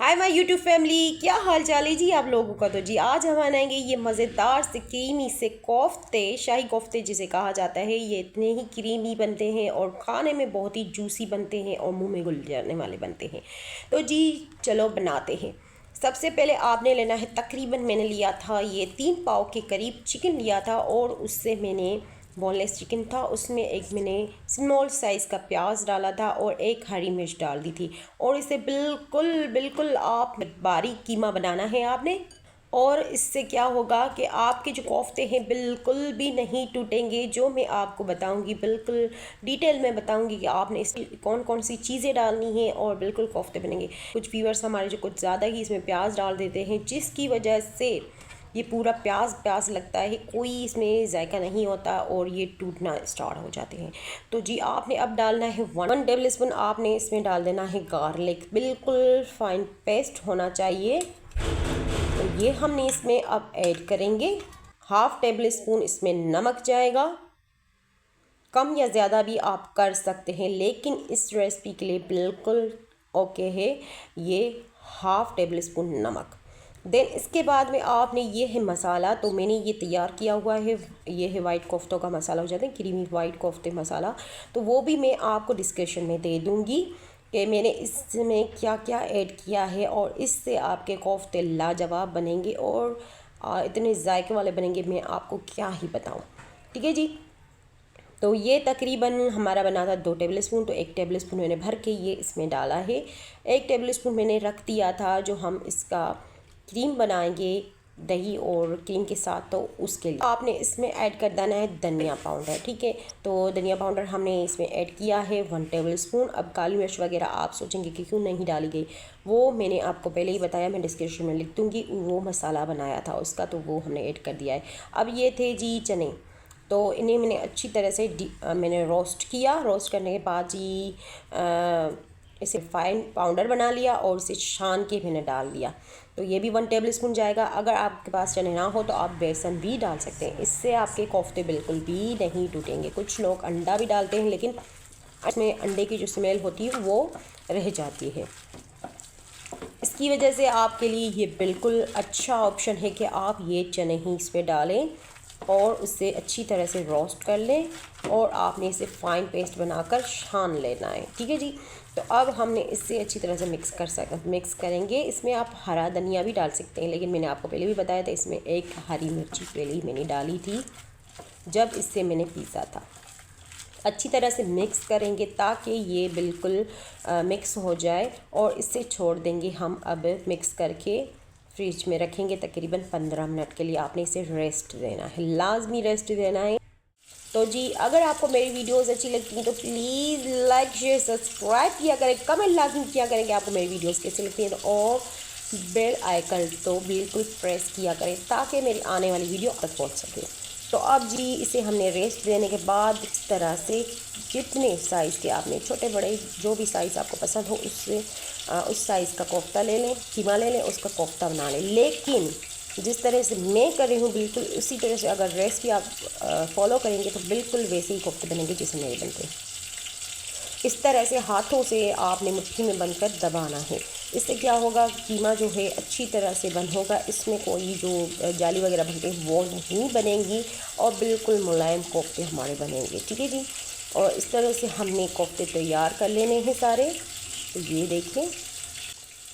Hi my YouTube family, क्या हाल चाल है जी आप लोगों का। तो जी आज हम बनाएंगे ये मज़ेदार से क्रीमी से कोफ्ते, शाही कोफ्ते जिसे कहा जाता है। ये इतने ही क्रीमी बनते हैं और खाने में बहुत ही जूसी बनते हैं और मुंह में घुल जाने वाले बनते हैं। तो जी चलो बनाते हैं। सबसे पहले आपने लेना है, तकरीबन मैंने लिया था ये 3 पाव के करीब चिकन लिया था, और उससे मैंने बोनलेस चिकन था, उसमें एक मैंने स्मॉल साइज़ का प्याज डाला था और एक हरी मिर्च डाल दी थी। और इसे बिल्कुल बिल्कुल आप बारीक कीमा बनाना है आपने। और इससे क्या होगा कि आपके जो कोफ्ते हैं बिल्कुल भी नहीं टूटेंगे। जो मैं आपको बताऊंगी बिल्कुल डिटेल में बताऊंगी कि आपने इसमें कौन कौन सी चीज़ें डालनी है और बिल्कुल कोफ्ते बनेंगे। कुछ व्यूअर्स हमारे जो कुछ ज़्यादा ही इसमें प्याज डाल देते हैं, जिसकी वजह से ये पूरा प्याज प्याज लगता है, कोई इसमें जायका नहीं होता और ये टूटना स्टार्ट हो जाते हैं। तो जी आपने अब डालना है 1 टेबल स्पून, आपने इसमें डाल देना है गार्लिक, बिल्कुल फाइन पेस्ट होना चाहिए। तो ये हमने इसमें अब ऐड करेंगे। 1/2 टेबल स्पून इसमें नमक जाएगा, कम या ज़्यादा भी आप कर सकते हैं, लेकिन इस रेसिपी के लिए बिल्कुल ओके है ये 1/2 टेबल स्पून नमक। देन इसके बाद में आपने ये है मसाला, तो मैंने ये तैयार किया हुआ है, ये है वाइट कोफ्तों का मसाला हो जाता है, क्रीमी वाइट कोफ्ते मसाला। तो वो भी मैं आपको डिस्क्रिप्शन में दे दूँगी कि मैंने इसमें क्या क्या ऐड किया है, और इससे आपके कोफ्ते लाजवाब बनेंगे और इतने जायके वाले बनेंगे, मैं आपको क्या ही बताऊँ। ठीक है जी। तो ये तकरीबन हमारा बना था 2 टेबल स्पून, तो 1 टेबल स्पून मैंने भर के ये इसमें डाला है। 1 टेबल स्पून मैंने रख दिया था जो हम इसका क्रीम बनाएंगे दही और क्रीम के साथ, तो उसके लिए आपने इसमें ऐड कर देना है धनिया पाउडर। ठीक है, तो धनिया पाउडर हमने इसमें ऐड किया है 1 टेबल स्पून। अब काली मिर्च वगैरह आप सोचेंगे कि क्यों नहीं डाली गई, वो मैंने आपको पहले ही बताया, मैं डिस्क्रिप्शन में लिख दूँगी, वो मसाला बनाया था उसका, तो वो हमने ऐड कर दिया है। अब ये थे जी चने, तो इन्हें मैंने अच्छी तरह से मैंने रोस्ट किया। रोस्ट करने के बाद जी इसे फाइन पाउडर बना लिया और इसे छान के मैंने डाल दिया। तो ये भी 1 टेबल स्पून जाएगा। अगर आपके पास चने ना हो तो आप बेसन भी डाल सकते हैं, इससे आपके कोफ्ते बिल्कुल भी नहीं टूटेंगे। कुछ लोग अंडा भी डालते हैं, लेकिन इसमें अंडे की जो स्मेल होती है वो रह जाती है। इसकी वजह से आपके लिए ये बिल्कुल अच्छा ऑप्शन है कि आप ये चने ही इसमें डालें और उससे अच्छी तरह से रोस्ट कर लें, और आपने इसे फाइन पेस्ट बनाकर छान लेना है। ठीक है जी। तो अब हमने इससे अच्छी तरह से मिक्स करेंगे। इसमें आप हरा धनिया भी डाल सकते हैं, लेकिन मैंने आपको पहले भी बताया था, इसमें एक हरी मिर्ची पहले ही मैंने डाली थी जब इससे मैंने पीसा था। अच्छी तरह से मिक्स करेंगे ताकि ये बिल्कुल मिक्स हो जाए, और इससे छोड़ देंगे हम। अब मिक्स करके फ्रिज में रखेंगे तकरीबन 15 मिनट के लिए। आपने इसे रेस्ट देना है, लाजमी रेस्ट देना है। तो जी अगर आपको मेरी वीडियोस अच्छी लगती हैं तो प्लीज़ लाइक शेयर सब्सक्राइब किया करें, कमेंट लाजमी किया करें कि आपको मेरी वीडियोस कैसी लगती हैं, तो और बेल आइकन तो बिल्कुल प्रेस किया करें ताकि मेरी आने वाली वीडियो आप तक पहुँच सके। तो अब जी इसे हमने रेस्ट देने के बाद इस तरह से जितने साइज़ के आपने छोटे बड़े जो भी साइज़ आपको पसंद हो उससे उस साइज़ का कोफ्ता ले लें, कीमा ले लें, उसका कोफ्ता बना लें। लेकिन जिस तरह से मैं कर रही हूँ बिल्कुल उसी तरह से अगर रेसिपी आप फॉलो करेंगे तो बिल्कुल वैसे ही कोफ्ते बनेंगे जैसे मेरे बनते हैं। इस तरह से हाथों से आपने मुट्ठी में बनकर दबाना है। इससे क्या होगा, कीमा जो है अच्छी तरह से बन होगा, इसमें कोई जो जाली वगैरह बनते हैं वो नहीं बनेंगी, और बिल्कुल मुलायम कोफ्ते हमारे बनेंगे। ठीक है जी। और इस तरह से हमने कोफ्ते तैयार कर लेने हैं सारे। तो ये देखें,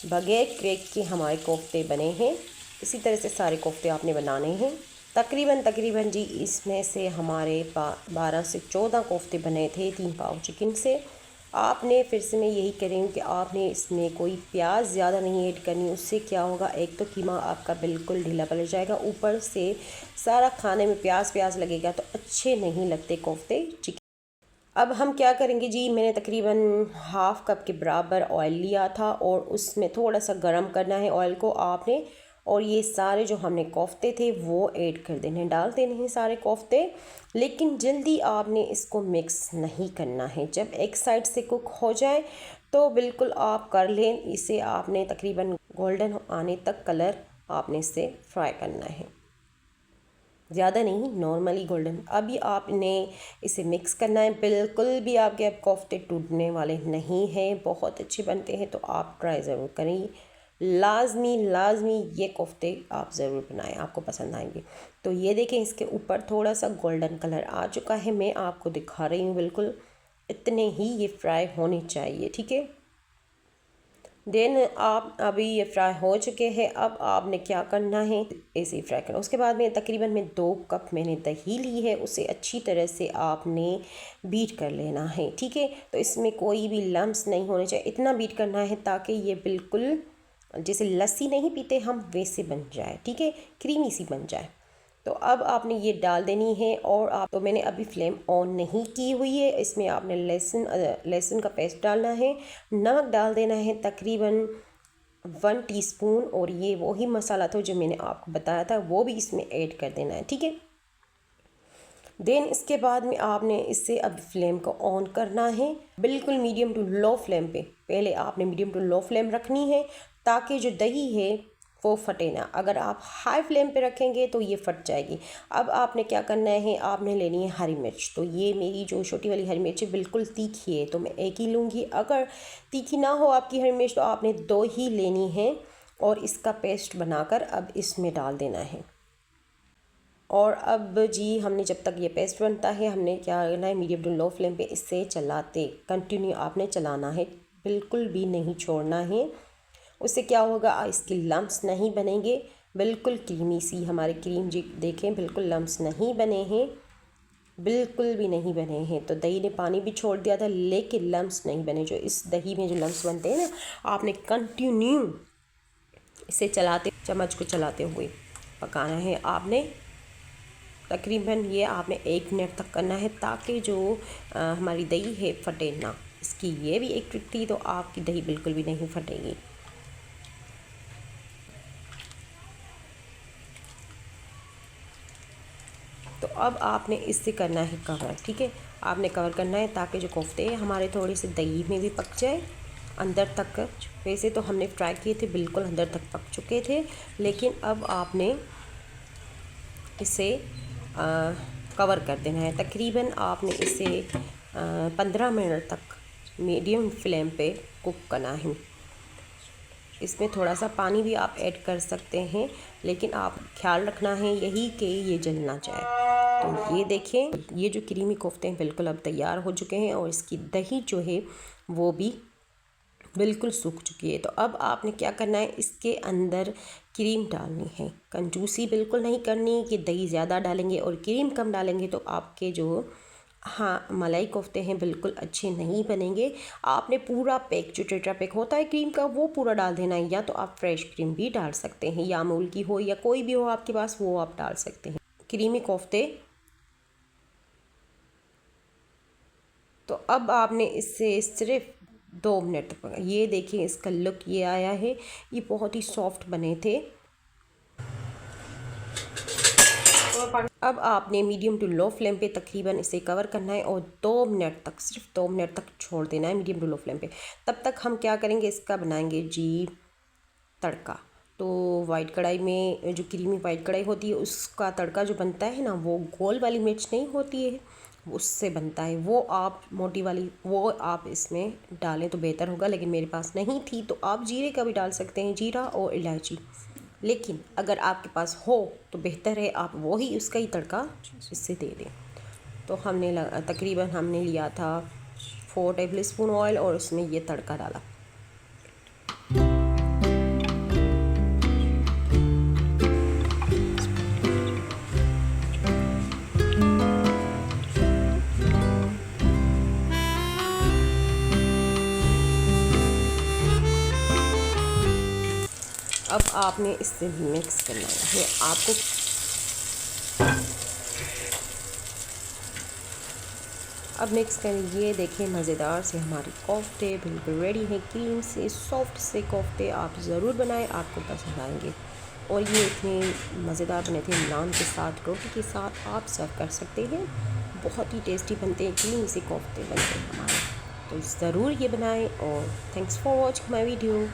बगैर क्रैक के हमारे कोफ्ते बने हैं। इसी तरह से सारे कोफ्ते आपने बनाने हैं। तकरीबन जी इसमें से हमारे 12 से 14 कोफ्ते बने थे 3 पाव चिकन से। आपने फिर से मैं यही कह रही हूँ कि आपने इसमें कोई प्याज ज़्यादा नहीं ऐड करनी। उससे क्या होगा, एक तो कीमा आपका बिल्कुल ढीला पड़ जाएगा, ऊपर से सारा खाने में प्याज प्याज लगेगा, तो अच्छे नहीं लगते कोफ्ते चिकन। अब हम क्या करेंगे जी, मैंने तकरीबन 1/2 कप के बराबर ऑयल लिया था और उसमें थोड़ा सा गर्म करना है ऑयल को आपने, और ये सारे जो हमने कोफ्ते थे वो ऐड कर देने, डाल देने हैं सारे कोफ्ते। लेकिन जल्दी आपने इसको मिक्स नहीं करना है। जब एक साइड से कुक हो जाए तो बिल्कुल आप कर लें इसे। आपने तकरीबन गोल्डन आने तक कलर आपने इसे फ्राई करना है, ज़्यादा नहीं, नॉर्मली गोल्डन। अभी आपने इसे मिक्स करना है। बिल्कुल भी आपके अब कोफ्ते टूटने वाले नहीं हैं, बहुत अच्छे बनते हैं, तो आप ट्राई ज़रूर करें। लाजमी लाजमी ये कोफ्ते आप ज़रूर बनाएं, आपको पसंद आएंगे। तो ये देखें, इसके ऊपर थोड़ा सा गोल्डन कलर आ चुका है। मैं आपको दिखा रही हूँ, बिल्कुल इतने ही ये फ्राई होने चाहिए, ठीक है। देन आप अभी ये फ्राई हो चुके हैं। अब आपने क्या करना है, ऐसे ही फ्राई करना। उसके बाद में तकरीबन 2 कप मैंने दही ली है, उसे अच्छी तरह से आपने बीट कर लेना है, ठीक है। तो इसमें कोई भी लम्स नहीं होने चाहिए, इतना बीट करना है ताकि ये बिल्कुल जैसे लस्सी नहीं पीते हम वैसे बन जाए, ठीक है, क्रीमी सी बन जाए। तो अब आपने ये डाल देनी है। और आप तो मैंने अभी फ्लेम ऑन नहीं की हुई है। इसमें आपने लहसुन का पेस्ट डालना है, नमक डाल देना है तकरीबन 1 टीस्पून, और ये वही मसाला था जो मैंने आपको बताया था वो भी इसमें ऐड कर देना है, ठीक है। देन इसके बाद में आपने इससे अब फ्लेम को ऑन करना है, बिल्कुल मीडियम टू लो फ्लेम पे। पहले आपने मीडियम टू लो फ्लेम रखनी है ताकि जो दही है वो फटे ना। अगर आप हाई फ्लेम पे रखेंगे तो ये फट जाएगी। अब आपने क्या करना है, आपने लेनी है हरी मिर्च। तो ये मेरी जो छोटी वाली हरी मिर्च है बिल्कुल तीखी है, तो मैं एक ही लूँगी। अगर तीखी ना हो आपकी हरी मिर्च तो आपने 2 ही लेनी है, और इसका पेस्ट बनाकर अब इसमें डाल देना है। और अब जी हमने जब तक ये पेस्ट बनता है हमने क्या करना है, मीडियम टू लो फ्लेम पे इससे चलाते कंटिन्यू आपने चलाना है, बिल्कुल भी नहीं छोड़ना है। उससे क्या होगा, इसके लम्स नहीं बनेंगे, बिल्कुल क्रीमी सी हमारे क्रीम जी देखें, बिल्कुल लम्स नहीं बने हैं, बिल्कुल भी नहीं बने हैं। तो दही ने पानी भी छोड़ दिया था लेकिन लम्स नहीं बने। जो इस दही में जो लम्स बनते हैं ना, आपने कंटिन्यू इसे चम्मच को चलाते हुए पकाना है। आपने तकरीबन ये आपने 1 मिनट तक करना है ताकि जो हमारी दही है फटे ना। इसकी ये भी एक ट्रिक थी, तो आपकी दही बिल्कुल भी नहीं फटेगी। तो अब आपने इससे करना है कवर, ठीक है। आपने कवर करना है ताकि जो कोफ्ते हैं हमारे थोड़े से दही में भी पक जाए अंदर तक। वैसे तो हमने फ्राई किए थे, बिल्कुल अंदर तक पक चुके थे, लेकिन अब आपने इसे कवर कर देना है। तकरीबन आपने इसे 15 मिनट तक मीडियम फ्लेम पे कुक करना है। इसमें थोड़ा सा पानी भी आप ऐड कर सकते हैं, लेकिन आप ख्याल रखना है यही कि ये जल ना जाए। तो ये देखें, ये जो क्रीमी कोफ्ते हैं बिल्कुल अब तैयार हो चुके हैं, और इसकी दही जो है वो भी बिल्कुल सूख चुकी है। तो अब आपने क्या करना है, इसके अंदर क्रीम डालनी है। कंजूसी बिल्कुल नहीं करनी कि दही ज़्यादा डालेंगे और क्रीम कम डालेंगे तो आपके जो मलाई कोफ्ते हैं बिल्कुल अच्छे नहीं बनेंगे। आपने पूरा पैक जो टेट्रा पैक होता है क्रीम का वो पूरा डाल देना है, या तो आप फ्रेश क्रीम भी डाल सकते हैं, या अमूल की हो या कोई भी हो आपके पास वो आप डाल सकते हैं। क्रीमी कोफ्ते तो अब आपने इससे सिर्फ 2 मिनट तक पका। ये देखिए इसका लुक ये आया है, ये बहुत ही सॉफ्ट बने थे। अब आपने मीडियम टू लो फ्लेम पे तकरीबन इसे कवर करना है और 2 मिनट तक, सिर्फ 2 मिनट तक छोड़ देना है मीडियम टू लो फ्लेम पे। तब तक हम क्या करेंगे, इसका बनाएंगे जी तड़का। तो वाइट कढ़ाई में जो क्रीमी वाइट कढ़ाई होती है उसका तड़का जो बनता है ना, वो गोल वाली मिर्च नहीं होती है उससे बनता है। वो आप मोटी वाली वो आप इसमें डालें तो बेहतर होगा, लेकिन मेरे पास नहीं थी तो आप जीरे का भी डाल सकते हैं, जीरा और इलायची। लेकिन अगर आपके पास हो तो बेहतर है आप वो ही उसका ही तड़का इससे दे दें। तो हमने तकरीबन हमने लिया था 4 टेबल स्पून ऑयल और उसमें ये तड़का डाला। अब आपने इससे मिक्स करना है आपको। अब मिक्स करें, ये देखें मज़ेदार से हमारे कोफ्ते बिल्कुल रेडी हैं। क्रीम से सॉफ्ट से कोफ्ते आप ज़रूर बनाएं, आपको पसंद आएंगे। और ये इतने मज़ेदार बने थे, नान के साथ रोटी के साथ आप सर्व कर सकते हैं। बहुत ही टेस्टी बनते हैं, क्रीम से कोफ्ते बनते हैं हमारे। तो ज़रूर ये बनाएं। और thanks for watching my video.